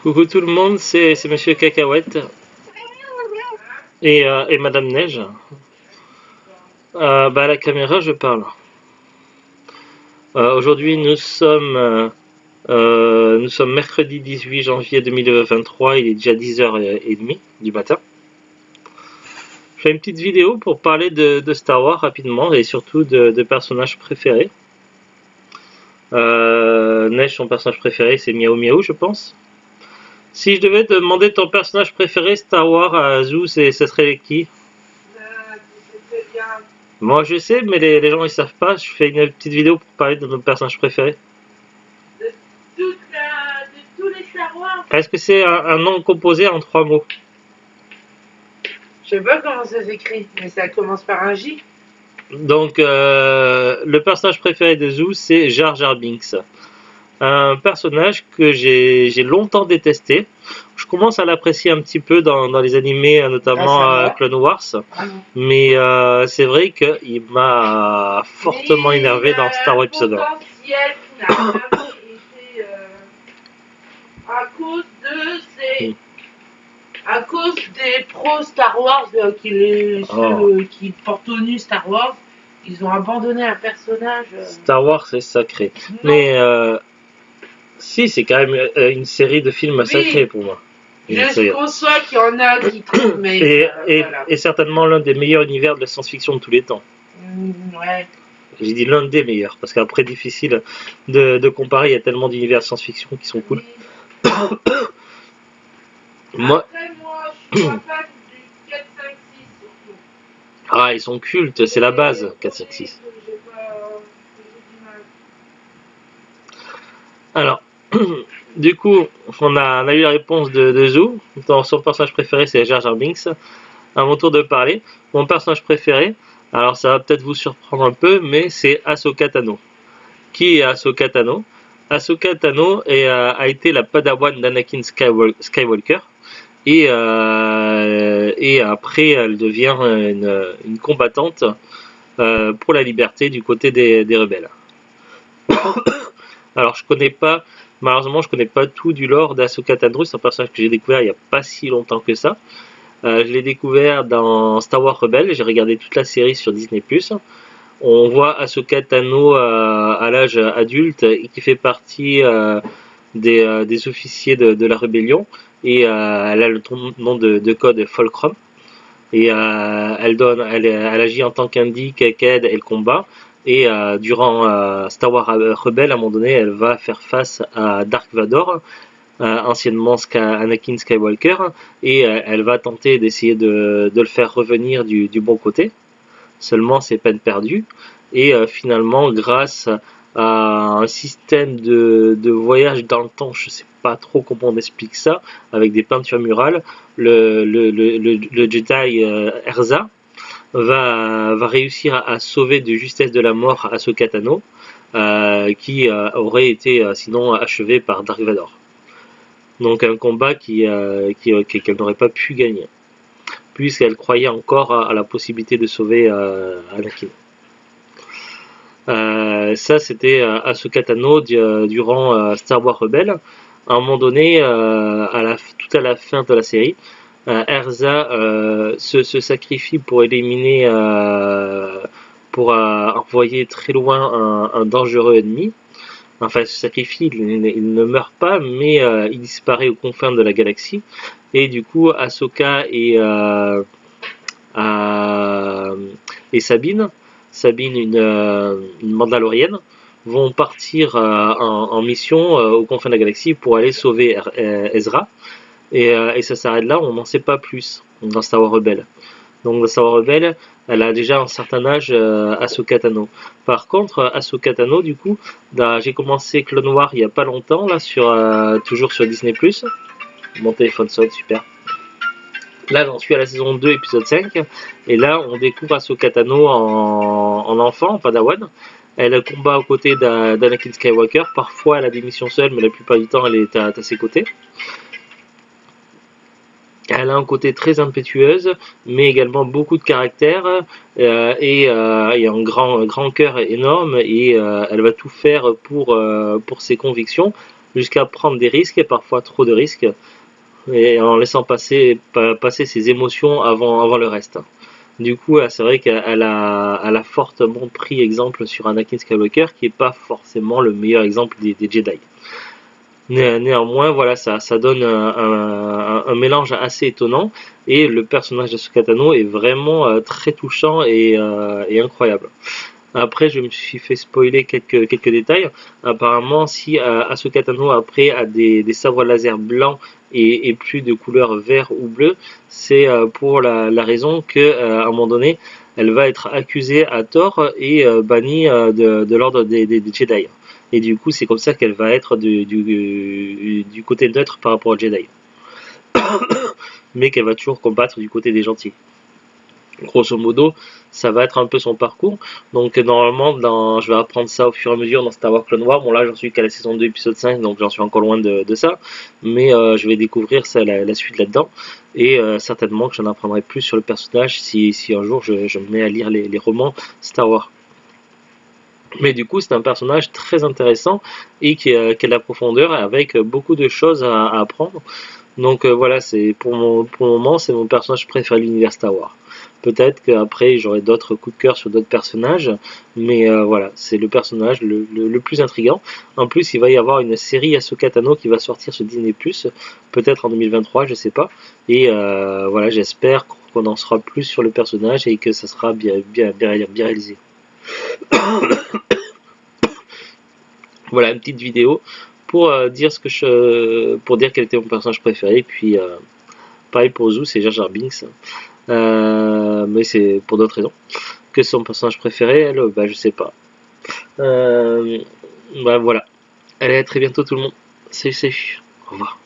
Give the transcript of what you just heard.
Coucou tout le monde, c'est Monsieur Cacahuète et Madame Neige. À la caméra je parle. Aujourd'hui nous sommes mercredi 18 janvier 2023, il est déjà 10h30 du matin. Je fais une petite vidéo pour parler de Star Wars rapidement et surtout de personnages préférés. Neige, son personnage préféré c'est Miaou Miaou je pense. Si je devais te demander ton personnage préféré Star Wars à Zoo, ce serait qui? Moi je sais, mais les gens ils savent pas. Je fais une petite vidéo pour parler de nos personnages préférés. De tous les Star Wars. Est-ce que c'est un nom composé en 3 mots? Je sais pas comment ça s'écrit, mais ça commence par un J. Donc le personnage préféré de Zoo c'est Jar Jar Binks. Un personnage que j'ai longtemps détesté. Je commence à l'apprécier un petit peu dans les animés, notamment Clone Wars. Mais c'est vrai qu'il m'a fortement énervé dans Star Wars épisode 1. À cause des pros Star Wars qui portent au nu Star Wars, ils ont abandonné un personnage. Star Wars c'est sacré. Non. Mais si, c'est quand même une série de films sacrés pour moi. Je conçois qu'il y en a qui trouvent, mais. Et certainement l'un des meilleurs univers de la science-fiction de tous les temps. Ouais. J'ai dit l'un des meilleurs, parce qu'après, difficile de comparer, il y a tellement d'univers de science-fiction qui sont cool. Oui. Moi, je suis pas fan du 4, 5, 6 surtout. Ah, ils sont cultes, c'est la base, 4, 5, 6. Alors, du coup, on a eu la réponse de Zoo. Dans son personnage préféré, c'est Jar Jar Binks. À mon tour de parler. Mon personnage préféré, alors ça va peut-être vous surprendre un peu, mais c'est Ahsoka Tano. Qui est Ahsoka Tano? Ahsoka Tano a été la padawan d'Anakin Skywalker. Et après, elle devient une combattante pour la liberté du côté des rebelles. Alors, malheureusement, je connais pas tout du lore d'Ahsoka Tano. C'est un personnage que j'ai découvert il n'y a pas si longtemps que ça. Je l'ai découvert dans Star Wars Rebels. J'ai regardé toute la série sur Disney+. On voit Ahsoka Tano à l'âge adulte et qui fait partie des officiers de la rébellion. Et elle a le nom de code Fulcrum. Et elle agit en tant qu'Indy, qu'aide et le combat. Et durant Star Wars Rebels, à un moment donné, elle va faire face à Dark Vador, anciennement Anakin Skywalker, et elle va tenter d'essayer de le faire revenir du bon côté. Seulement, c'est peine perdue. Et finalement, grâce à un système de voyage dans le temps, je sais pas trop comment on explique ça, avec des peintures murales, le Jedi Erza va réussir à sauver de justesse de la mort Ahsoka Tano, qui aurait été sinon achevé par Dark Vador. Donc un combat qu'elle n'aurait pas pu gagner, puisqu'elle croyait encore à la possibilité de sauver Anakin. Ça c'était Ahsoka Tano durant Star Wars Rebels. À un moment donné, tout à la fin de la série, Erza se sacrifie pour éliminer, pour envoyer très loin un dangereux ennemi. Enfin, il se sacrifie, il ne meurt pas, mais il disparaît aux confins de la galaxie. Et du coup, Ahsoka et Sabine, une Mandalorienne, vont partir en mission aux confins de la galaxie pour aller sauver Ezra. Et ça s'arrête là, on n'en sait pas plus dans Star Wars Rebels. Donc dans Star Wars Rebels, elle a déjà un certain âge, Ahsoka Tano. Par contre, Ahsoka Tano, du coup, j'ai commencé Clone Wars il n'y a pas longtemps, là, toujours sur Disney+. Mon téléphone sonne, super. Là, j'en suis à la saison 2, épisode 5. Et là, on découvre Ahsoka Tano en enfant, en padawan. Elle combat aux côtés d'Anakin Skywalker. Parfois, elle a des missions seule, mais la plupart du temps, elle est à ses côtés. Elle a un côté très impétueuse, mais également beaucoup de caractère et un grand cœur énorme. Et elle va tout faire pour ses convictions, jusqu'à prendre des risques, et parfois trop de risques, et en laissant passer ses émotions avant le reste. Du coup, c'est vrai qu'elle a fortement pris exemple sur Anakin Skywalker, qui est pas forcément le meilleur exemple des Jedi. Néanmoins, voilà, ça donne un mélange assez étonnant, et le personnage d'Ahsoka Tano est vraiment très touchant et incroyable. Après, je me suis fait spoiler quelques détails. Apparemment, si Ahsoka Tano après a des sabres laser blancs et plus de couleur vert ou bleu, c'est pour la raison que à un moment donné, elle va être accusée à tort et bannie de l'ordre des Jedi. Et du coup, c'est comme ça qu'elle va être du côté neutre par rapport aux Jedi. Mais qu'elle va toujours combattre du côté des gentils. Grosso modo, ça va être un peu son parcours. Donc normalement, je vais apprendre ça au fur et à mesure dans Star Wars Clone Wars. Bon là, j'en suis qu'à la saison 2, épisode 5, donc j'en suis encore loin de ça. Mais je vais découvrir ça, la suite là-dedans. Et certainement que j'en apprendrai plus sur le personnage si un jour je me mets à lire les romans Star Wars. Mais du coup, c'est un personnage très intéressant et qui a de la profondeur avec beaucoup de choses à apprendre. Donc voilà, c'est pour le moment, c'est mon personnage préféré de l'univers Star Wars. Peut-être qu'après, j'aurai d'autres coups de cœur sur d'autres personnages, mais voilà, c'est le personnage le plus intriguant. En plus, il va y avoir une série Ahsoka Tano qui va sortir sur Disney+, peut-être en 2023, je sais pas. Et voilà, j'espère qu'on en saura plus sur le personnage et que ça sera bien réalisé. Voilà, une petite vidéo pour dire pour dire quel était mon personnage préféré. Puis pareil pour Zou, c'est Jar Jar Binks, mais c'est pour d'autres raisons. Que son personnage préféré, elle, bah je sais pas. Bah voilà. Allez, à très bientôt tout le monde. Salut, salut. Au revoir.